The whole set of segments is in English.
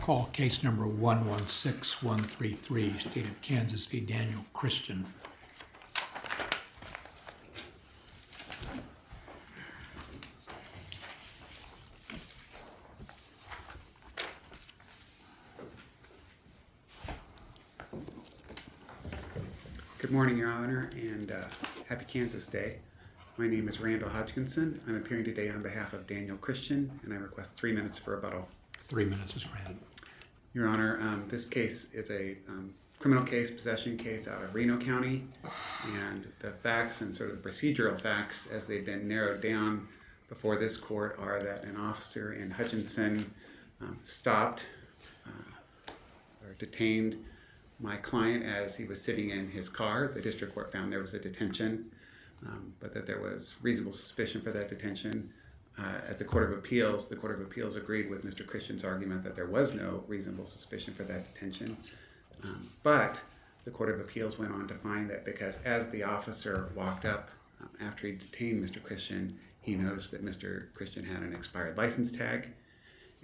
Call case number 116133, State of Kansas v. Daniel Christian. Good morning, Your Honor, and happy Kansas Day. My name is Randall Hodgkinson. I'm appearing today on behalf of Daniel Christian, and I request 3 minutes for rebuttal. 3 minutes is granted. Your Honor, this case is a criminal case, possession case out of Reno County, and the facts and sort of the procedural facts as they've been narrowed down before this court are that an officer in Hutchinson stopped or detained my client as he was sitting in his car. The district court found there was a detention, but that there was reasonable suspicion for that detention. At the Court of Appeals, the Court of Appeals agreed with Mr. Christian's argument that there was no reasonable suspicion for that detention. But the Court of Appeals went on to find that because as the officer walked up after he detained Mr. Christian, he noticed that Mr. Christian had an expired license tag,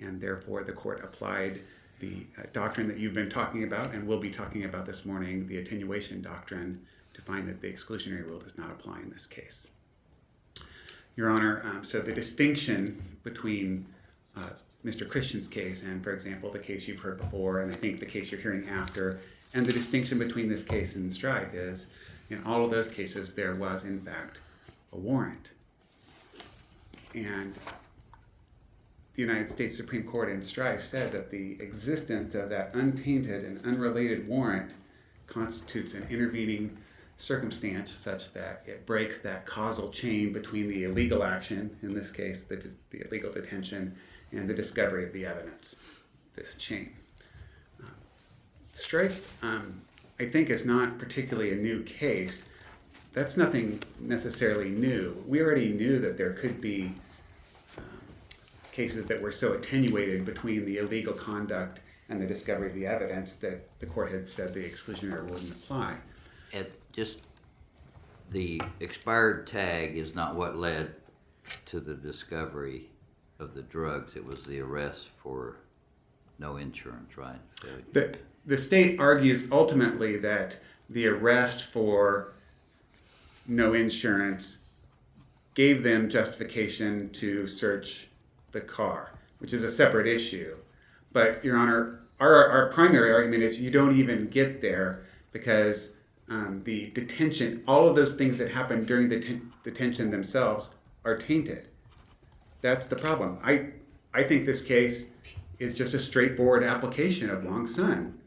and therefore the court applied the doctrine that you've been talking about and will be talking about this morning, the attenuation doctrine, to find that the exclusionary rule does not apply in this case. Your Honor, so the distinction between Mr. Christian's case and, for example, the case you've heard before, and I think the case you're hearing after, and the distinction between this case and Strife is, in all of those cases, there was, in fact, a warrant. And the United States Supreme Court in Strife said that the existence of that untainted and unrelated warrant constitutes an intervening circumstance such that it breaks that causal chain between the illegal action, in this case the illegal detention, and the discovery of the evidence, this chain. Strife, I think, is not particularly a new case. That's nothing necessarily new. We already knew that there could be cases that were so attenuated between the illegal conduct and the discovery of the evidence that the court had said the exclusionary rule wouldn't apply. Just the expired tag is not what led to the discovery of the drugs. It was the arrest for no insurance, right? The state argues ultimately that the arrest for no insurance gave them justification to search the car, which is a separate issue. But, Your Honor, our primary argument is you don't even get there because the detention, all of those things that happened during the detention themselves are tainted. That's the problem. I think this case is just a straightforward application of Wong Sun,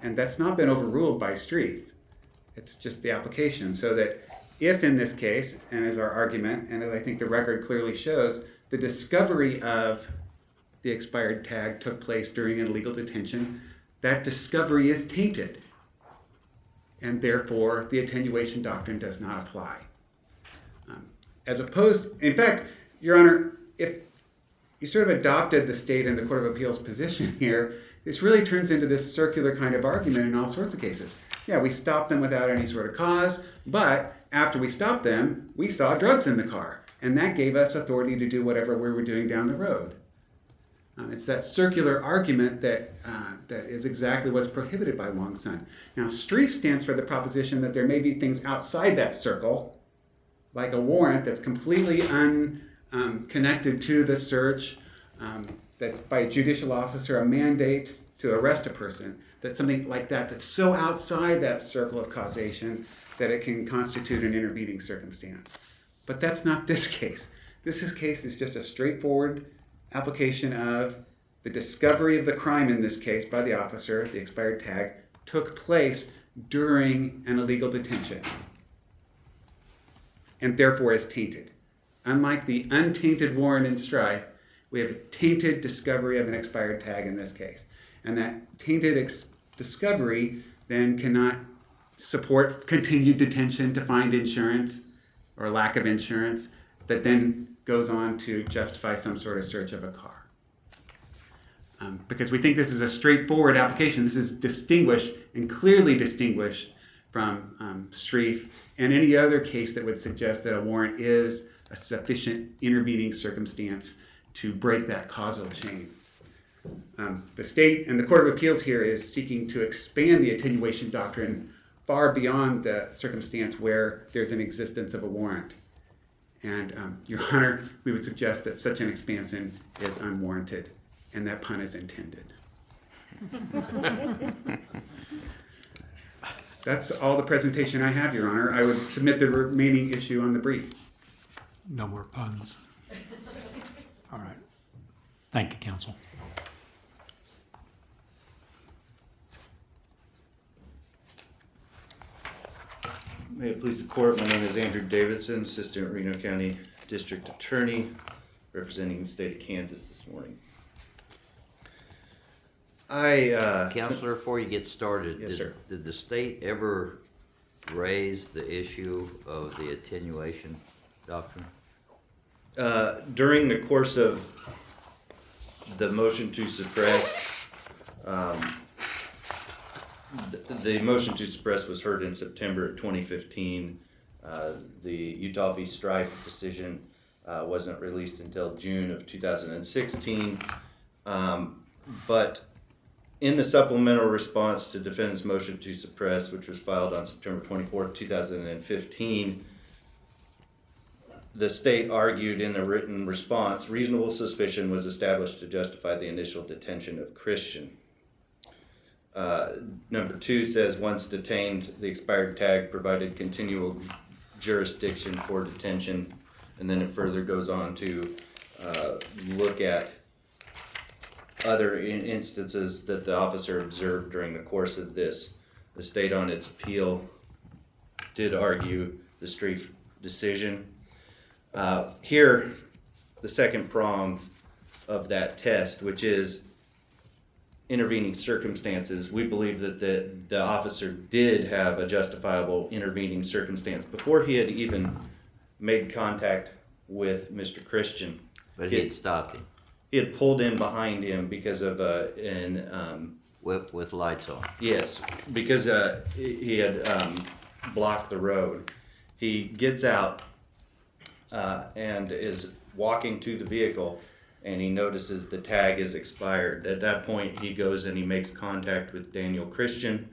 and that's not been overruled by Strife. It's just the application, so that if in this case, and as our argument, and as I think the record clearly shows, the discovery of the expired tag took place during an illegal detention, that discovery is tainted. And therefore, the attenuation doctrine does not apply. As opposed, in fact, Your Honor, if you sort of adopted the state and the Court of Appeals position here, this really turns into this circular kind of argument in all sorts of cases. Yeah, we stopped them without any sort of cause, but after we stopped them, we saw drugs in the car, and that gave us authority to do whatever we were doing down the road. It's that circular argument that is exactly what's prohibited by Wong Sun. Now, Strife stands for the proposition that there may be things outside that circle, like a warrant that's completely unconnected to the search, that's by a judicial officer, a mandate to arrest a person, that something like that that's so outside that circle of causation that it can constitute an intervening circumstance. But that's not this case. This case is just a straightforward application of the discovery of the crime in this case by the officer, the expired tag, took place during an illegal detention and therefore is tainted. Unlike the untainted warrant in Strife, we have a tainted discovery of an expired tag in this case. And that tainted discovery then cannot support continued detention to find insurance or lack of insurance that then goes on to justify some sort of search of a car. Because we think this is a straightforward application. This is distinguished and clearly distinguished from Strife and any other case that would suggest that a warrant is a sufficient intervening circumstance to break that causal chain. The state and the Court of Appeals here is seeking to expand the attenuation doctrine far beyond the circumstance where there's an existence of a warrant. And, Your Honor, we would suggest that such an expansion is unwarranted, and that pun is intended. That's all the presentation I have, Your Honor. I would submit the remaining issue on the brief. No more puns. All right. Thank you, counsel. May it please the court, my name is Andrew Davidson, Assistant Reno County District Attorney, representing the state of Kansas this morning. Counselor, before you get started, Yes, sir. Did the state ever raise the issue of the attenuation doctrine? During the course of the motion to suppress, the motion to suppress was heard in September 2015. The Utah v. Strife decision wasn't released until June of 2016. But in the supplemental response to defendant's motion to suppress, which was filed on September 24th, 2015, the state argued in the written response, reasonable suspicion was established to justify the initial detention of Christian. Number 2 says, once detained, the expired tag provided continual jurisdiction for detention. And then it further goes on to look at other instances that the officer observed during the course of this. The state on its appeal did argue the Strife decision. Here, the second prong of that test, which is intervening circumstances, we believe that the officer did have a justifiable intervening circumstance before he had even made contact with Mr. Christian. But he'd stopped him He had pulled in behind him because of with lights on. yes, because he had blocked the road. He gets out and is walking to the vehicle, and he notices the tag is expired. At that point, he goes and he makes contact with Daniel Christian,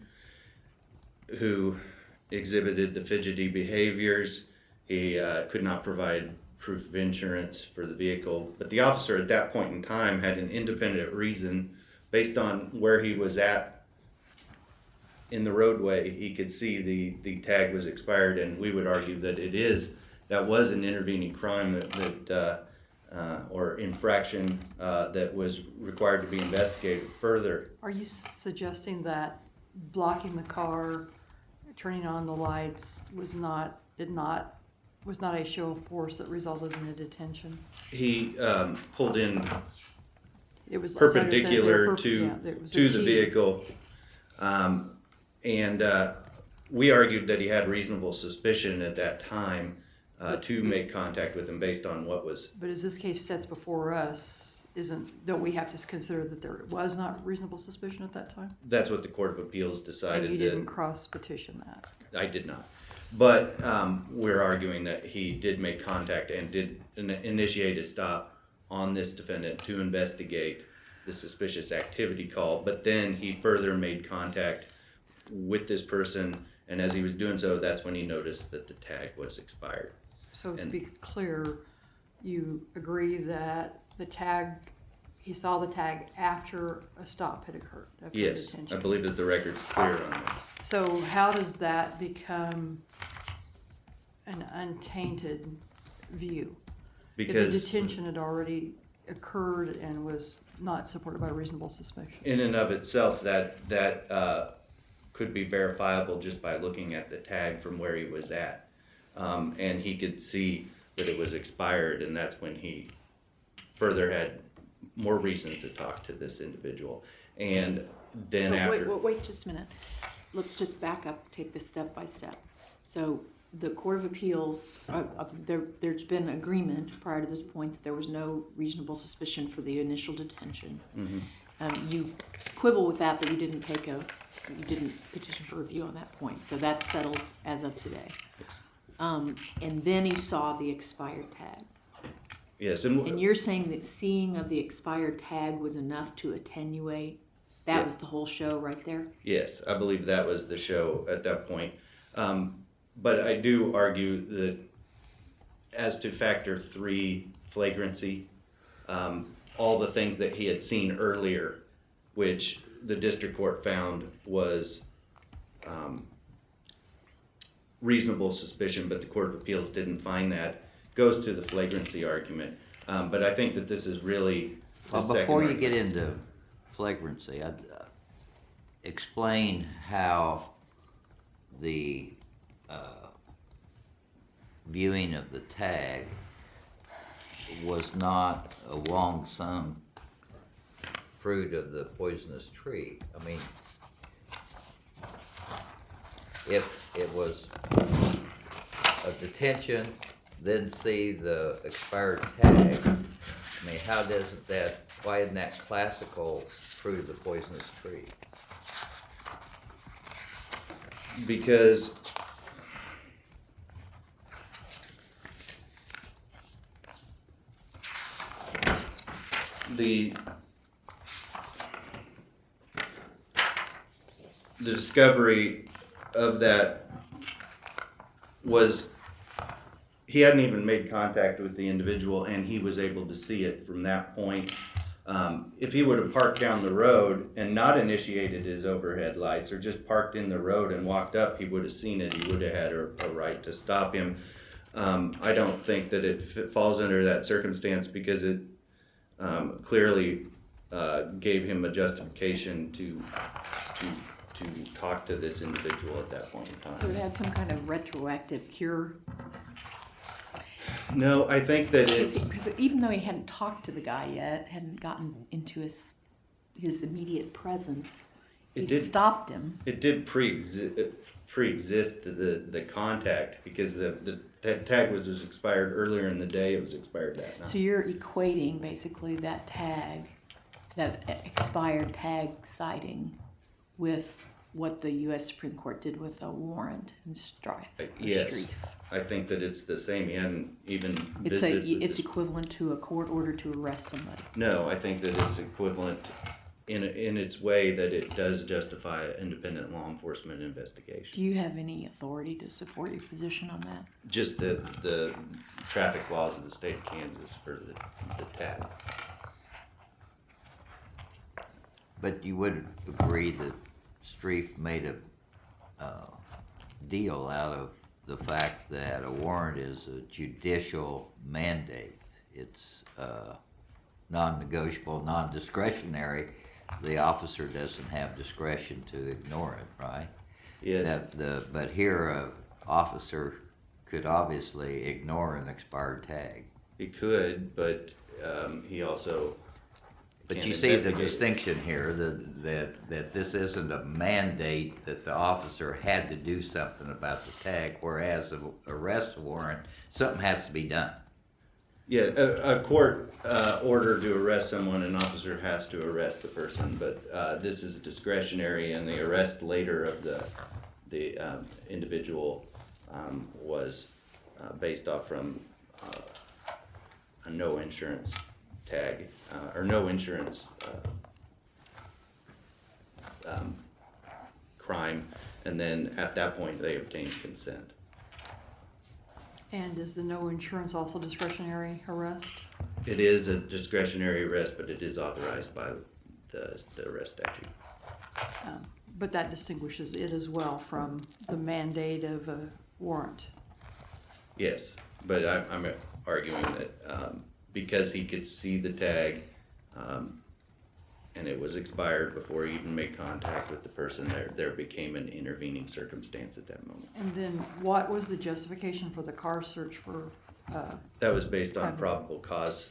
who exhibited the fidgety behaviors. He could not provide proof of insurance for the vehicle, but the officer at that point in time had an independent reason based on where he was at in the roadway. He could see the tag was expired, and we would argue that that was an intervening crime or infraction that was required to be investigated further. Are you suggesting that blocking the car, turning on the lights was not a show of force that resulted in a detention? He pulled in It was perpendicular it was a to the T. vehicle, and we argued that he had reasonable suspicion at that time to make contact with him based on what was. But as this case sets before us, don't we have to consider that there was not reasonable suspicion at that time? That's what the Court of Appeals decided. And you didn't cross petition that. I did not. But we're arguing that he did make contact and did initiate a stop on this defendant to investigate the suspicious activity call. But then he further made contact with this person, and as he was doing so, that's when he noticed that the tag was expired. So to be clear, you agree that he saw the tag after a stop had occurred? After Yes, detention. I believe that the record's clear on that. So how does that become an untainted view? If the Because detention had already occurred and was not supported by reasonable suspicion. in and of itself, that could be verifiable just by looking at the tag from where he was at. And he could see that it was expired, and that's when he further had more reason to talk to this individual. And then Wait just a minute. Let's just back up, take this step by step. So the Court of Appeals, there's been agreement prior to this point that there was no reasonable suspicion for the initial detention. Mm-hmm. You quibble with that, but you didn't petition for review on that point. So that's settled as of today. Yes. And then he saw the expired tag. Yes, And you're saying that seeing of the expired tag was enough to attenuate? That Yeah. was the whole show right there? yes, I believe that was the show at that point. But I do argue that as to factor 3 flagrancy, all the things that he had seen earlier, which the district court found was reasonable suspicion, but the Court of Appeals didn't find that, goes to the flagrancy argument. But I think that this is really the Well, second before you argument. get into flagrancy, I'd explain how the viewing of the tag was not a long-sung fruit of the poisonous tree. I mean, if it was a detention, then see the expired tag, I mean, how doesn't that, why isn't that classical fruit of the poisonous tree? Because the discovery of that was, he hadn't even made contact with the individual and he was able to see it from that point. If he would have parked down the road and not initiated his overhead lights or just parked in the road and walked up, he would have seen it. He would have had a right to stop him. I don't think that it falls under that circumstance because it clearly gave him a justification to talk to this individual at that point in So time. it had some kind of retroactive cure? No, I think that it's, Because even though he hadn't talked to the guy yet, hadn't gotten into his immediate presence, It he did- stopped him. it did pre-exist the contact because the tag was expired earlier in the day. It was expired that night. So you're equating basically that tag, that expired tag citing, with what the U.S. Supreme Court did with a warrant in Strife. or Yes, Streiff. I think that it's the same. He hadn't even It's visited. with it's this- equivalent to a court order to arrest somebody. No, I think that it's equivalent in its way that it does justify an independent law enforcement Do investigation. you have any authority to support your position on that? Just the traffic laws of the state of Kansas for the tag. But you would agree that Streiff made a deal out of the fact that a warrant is a judicial mandate. It's non-negotiable, non-discretionary. The officer doesn't have discretion to ignore it, right? Yes, But here, a officer could obviously ignore an expired tag. he could, but he also. But can't you see the investigate. distinction here, that this isn't a mandate that the officer had to do something about the tag, whereas an arrest warrant, something has to be done. Yeah, a court order to arrest someone, an officer has to arrest the person, but this is discretionary, and the arrest later of the individual was based off from a no insurance tag or no insurance crime, and then at that point they obtained consent. And is the no insurance also discretionary arrest? It is a discretionary arrest, but it is authorized by the arrest statute. But that distinguishes it as well from the mandate of a warrant. Yes, but I'm arguing that because he could see the tag and it was expired before he even made contact with the person, there became an intervening circumstance at that moment. And then what was the justification for the car search for, That was based on Crime. probable cause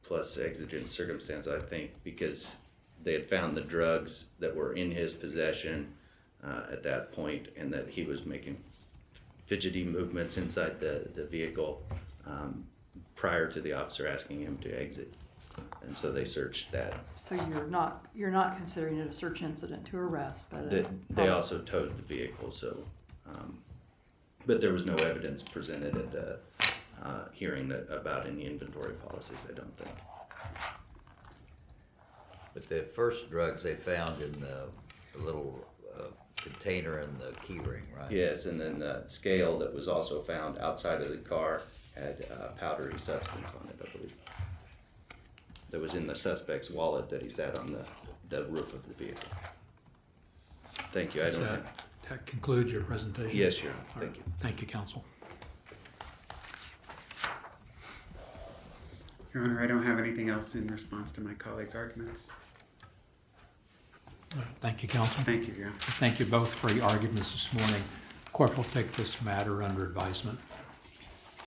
plus exigent circumstance, I think, because they had found the drugs that were in his possession at that point, and that he was making fidgety movements inside the vehicle prior to the officer asking him to exit. And so they searched that. so you're not considering it a search incident to arrest, but They also towed the vehicle, so, but there was no evidence presented at the hearing about any inventory policies, I don't think. But the first drugs they found in the little container in the key ring, right? Yes, and then the scale that was also found outside of the car had powdery substance on it, I believe. That was in the suspect's wallet that he sat on the roof of the vehicle. Thank you. I Does don't that, have. that concludes your presentation? Yes, Your Honor. All Thank right. you. Thank you, counsel. Your Honor, I don't have anything else in response to my colleagues' arguments. All right. Thank you, counsel. Thank you, Your Honor. Thank you both for your arguments this morning. Court will take this matter under advisement.